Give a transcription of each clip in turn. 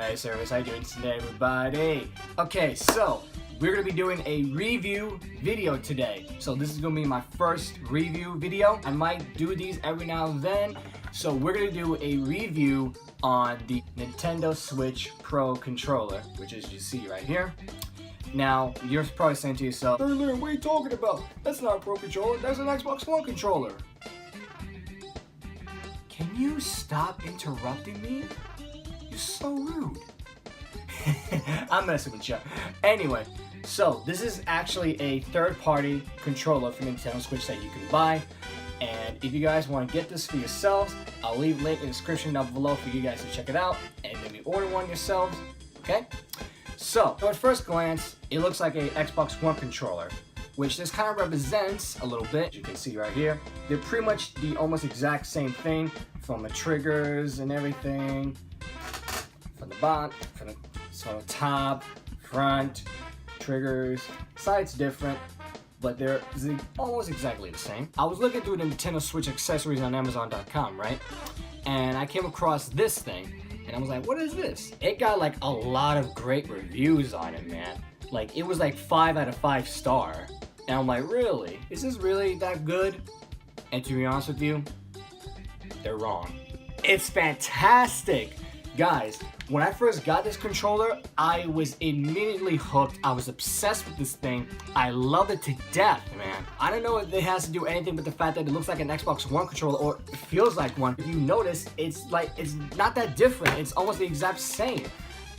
Hey service, how you doing today everybody? Okay, so we're gonna be doing a review video today. So this is gonna be my first review video. I might do these every now and then. So we're gonna do a review on the Nintendo Switch Pro controller, which is you see right here. Now, you're probably saying to yourself, "Hey, what are you talking about? That's not a Pro controller, that's an Xbox One controller." Can you stop interrupting me? You're so rude. I'm messing with you. Anyway, so this is actually a third-party controller for Nintendo Switch that you can buy. And if you guys want to get this for yourselves, I'll leave a link in the description down below for you guys to check it out and maybe order one yourselves, okay? So at first glance, it looks like a Xbox One controller, which this kind of represents a little bit. You can see right here, they're pretty much the almost exact same thing from the triggers and everything, from the bottom, from the top, front, triggers, sides different, but they're almost exactly the same. I was looking through the Nintendo Switch accessories on Amazon.com, right? And I came across this thing, and I was like, what is this? It got like a lot of great reviews on it, man. Like, it was like 5 out of 5 star. And I'm like, really? Is this really that good? And to be honest with you, they're wrong. It's fantastic. Guys, when I first got this controller, I was immediately hooked. I was obsessed with this thing. I love it to death, man. I don't know if it has to do anything with the fact that it looks like an Xbox One controller or it feels like one. If you notice, it's not that different. It's almost the exact same.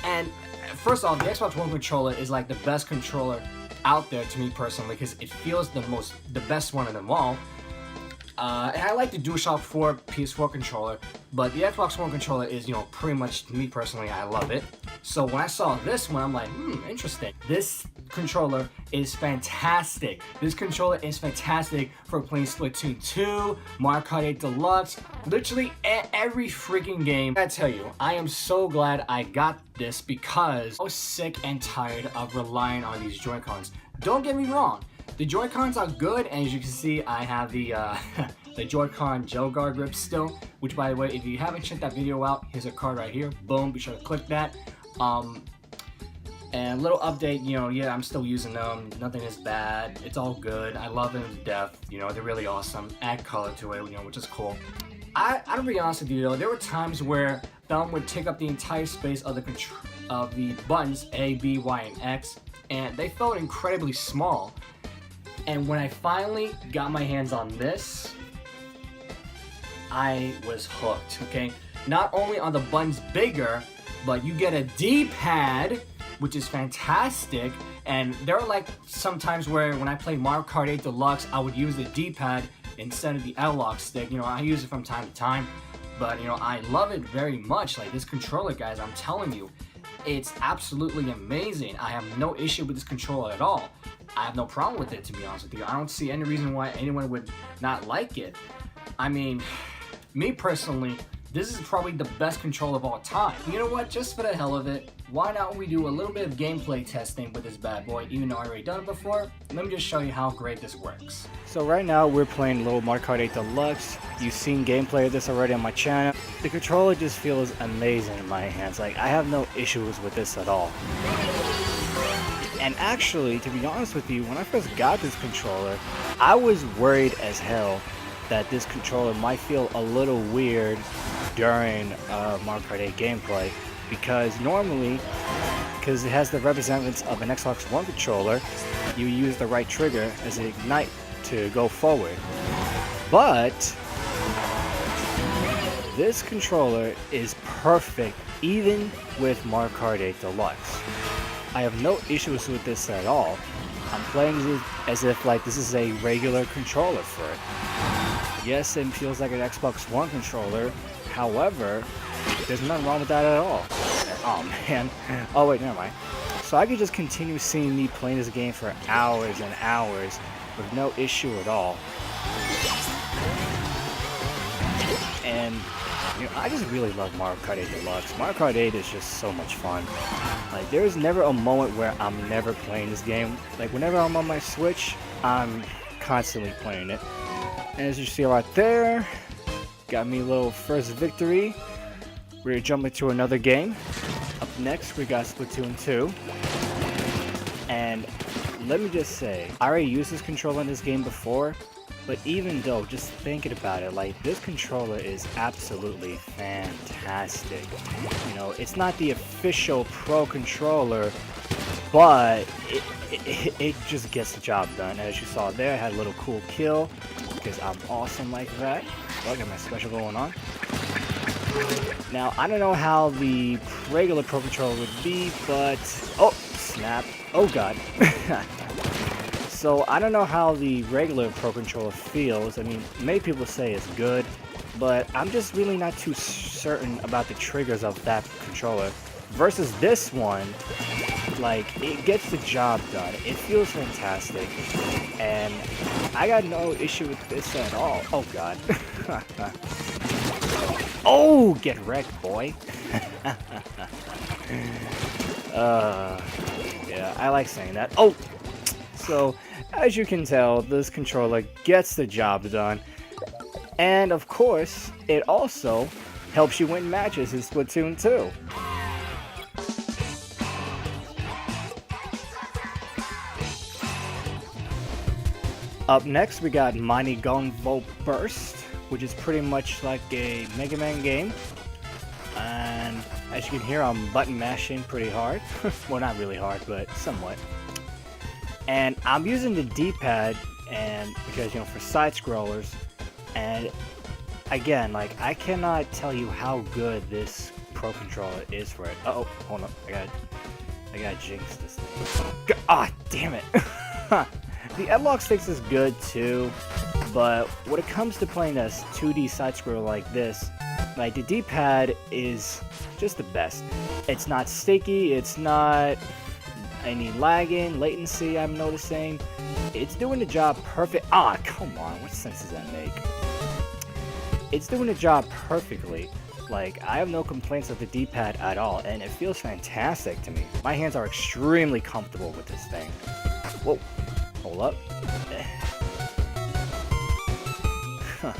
And first off, the Xbox One controller is like the best controller out there to me personally because it feels the best one of them all. And I like the DualShock 4 PS4 controller, but the Xbox One controller is, pretty much, me personally, I love it. So when I saw this one, I'm like, interesting. This controller is fantastic. This controller is fantastic for playing Splatoon 2, Mario Kart 8 Deluxe, literally every freaking game. I tell you, I am so glad I got this because I was sick and tired of relying on these Joy-Cons. Don't get me wrong. The Joy-Cons are good, and as you can see, I have the the Joy-Con gel guard grip still, which by the way, if you haven't checked that video out, here's a card right here. Boom, be sure to click that. And little update, yeah, I'm still using them. Nothing is bad. It's all good. I love them to death. they're really awesome. Add color to it, which is cool. I'll be honest with you though, there were times where thumb would take up the entire space of the buttons A, B, Y, and X, and they felt incredibly small. And when I finally got my hands on this, I was hooked, okay? Not only are the buttons bigger, but you get a D-pad, which is fantastic. And there are like some times where when I play Mario Kart 8 Deluxe, I would use the D-pad instead of the L-lock stick. I use it from time to time, but I love it very much. Like this controller, guys, I'm telling you, it's absolutely amazing. I have no issue with this controller at all. I have no problem with it, to be honest with you. I don't see any reason why anyone would not like it. I mean, me personally, this is probably the best controller of all time. You know what? Just for the hell of it, why not we do a little bit of gameplay testing with this bad boy, even though I already done it before. Let me just show you how great this works. So right now, we're playing little Mario Kart 8 Deluxe. You've seen gameplay of this already on my channel. The controller just feels amazing in my hands. Like, I have no issues with this at all. And actually, to be honest with you, when I first got this controller, I was worried as hell that this controller might feel a little weird during Mario Kart 8 gameplay, because normally, because it has the resemblance of an Xbox One controller, you use the right trigger as an ignite to go forward. But this controller is perfect even with Mario Kart 8 Deluxe. I have no issues with this at all. I'm playing it as if like this is a regular controller for it. Yes, it feels like an Xbox One controller. However, there's nothing wrong with that at all. Oh man. Oh wait, never mind. So I could just continue seeing me playing this game for hours and hours with no issue at all. And I just really love Mario Kart 8 Deluxe. Mario Kart 8 is just so much fun. Like, there's never a moment where I'm never playing this game. Like, whenever I'm on my Switch, I'm constantly playing it. And as you see right there, got me a little first victory. We're jumping to another game, a Up next, we got Splatoon 2. And let me just say, I already used this controller in this game before, but even though, just thinking about it, like, this controller is absolutely fantastic. You know, it's not the official Pro controller, but it just gets the job done. As you saw there, I had a little cool kill, because I'm awesome like that. Oh, I got my special going on. Now, I don't know how the regular Pro controller would be, but... oh, snap. Oh, God. So, I don't know how the regular Pro controller feels. I mean, many people say it's good, but I'm just really not too certain about the triggers of that controller. Versus this one, like, it gets the job done. It feels fantastic. And I got no issue with this at all. Oh, God. Oh, get wrecked, boy. Yeah, I like saying that. Oh! So, as you can tell, this controller gets the job done. And, of course, it also helps you win matches in Splatoon 2. Up next, we got Mighty Gunvolt Burst, which is pretty much like a Mega Man game. And as you can hear, I'm button mashing pretty hard. Well, not really hard, but somewhat. And I'm using the D-pad, and because, you know, for side scrollers. And again, like, I cannot tell you how good this Pro controller is for it. Uh-oh, hold up, I gotta jinx this thing. Ah, damn it. The L-Lock sticks is good too, but when it comes to playing this 2D side scroller like this, like, the D-pad is just the best. It's not sticky, it's not any lagging, latency I'm noticing. It's doing the job perfect. Ah, come on, what sense does that make? It's doing the job perfectly. Like, I have no complaints with the D-pad at all, and it feels fantastic to me. My hands are extremely comfortable with this thing. Whoa. Hold up. Huh.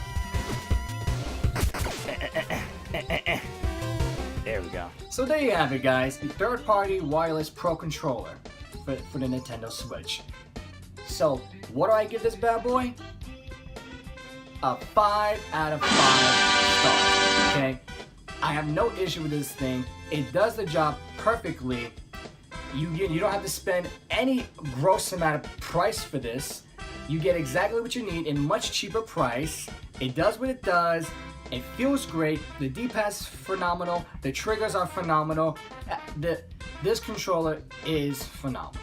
There we go. So there you have it, guys. The third-party wireless Pro controller for the Nintendo Switch. So, what do I give this bad boy? A 5 out of 5 stars. Okay? I have no issue with this thing. It does the job perfectly. You don't have to spend any gross amount of price for this. You get exactly what you need in much cheaper price. It does what it does. It feels great. The D-pad's phenomenal. The triggers are phenomenal. This controller is phenomenal.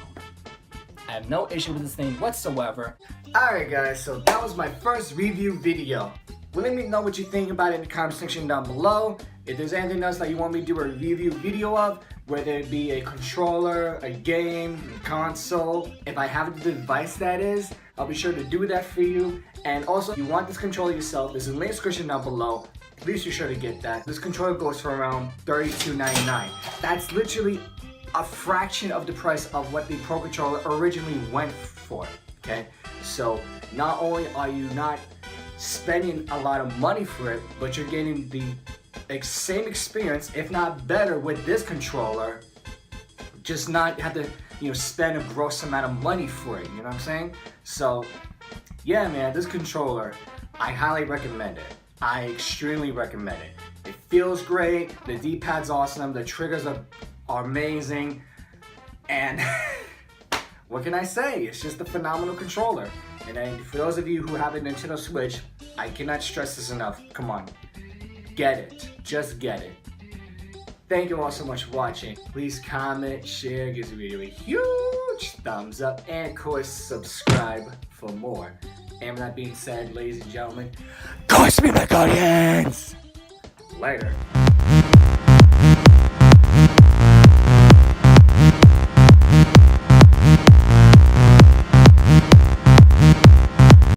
I have no issue with this thing whatsoever. Alright guys, so that was my first review video. Let me know what you think about it in the comment section down below. If there's anything else that you want me to do a review video of, whether it be a controller, a game, a console, if I have the device that is, I'll be sure to do that for you. And also, if you want this controller yourself, there's a link description down below. Please be sure to get that. This controller goes for around $32.99. That's literally a fraction of the price of what the Pro controller originally went for, okay? So, not only are you not spending a lot of money for it, but you're getting the same experience, if not better, with this controller. Just not have to, you know, spend a gross amount of money for it. You know what I'm saying? So, yeah, man, this controller, I highly recommend it. I extremely recommend it. It feels great. The D-pad's awesome. The triggers are amazing. And what can I say? It's just a phenomenal controller. And then for those of you who have a Nintendo Switch, I cannot stress this enough. Come on. Get it. Just get it. Thank you all so much for watching. Please comment, share, give the video a huge thumbs up, and of course subscribe for more. And with that being said, ladies and gentlemen, Cosmic Guardians! Later.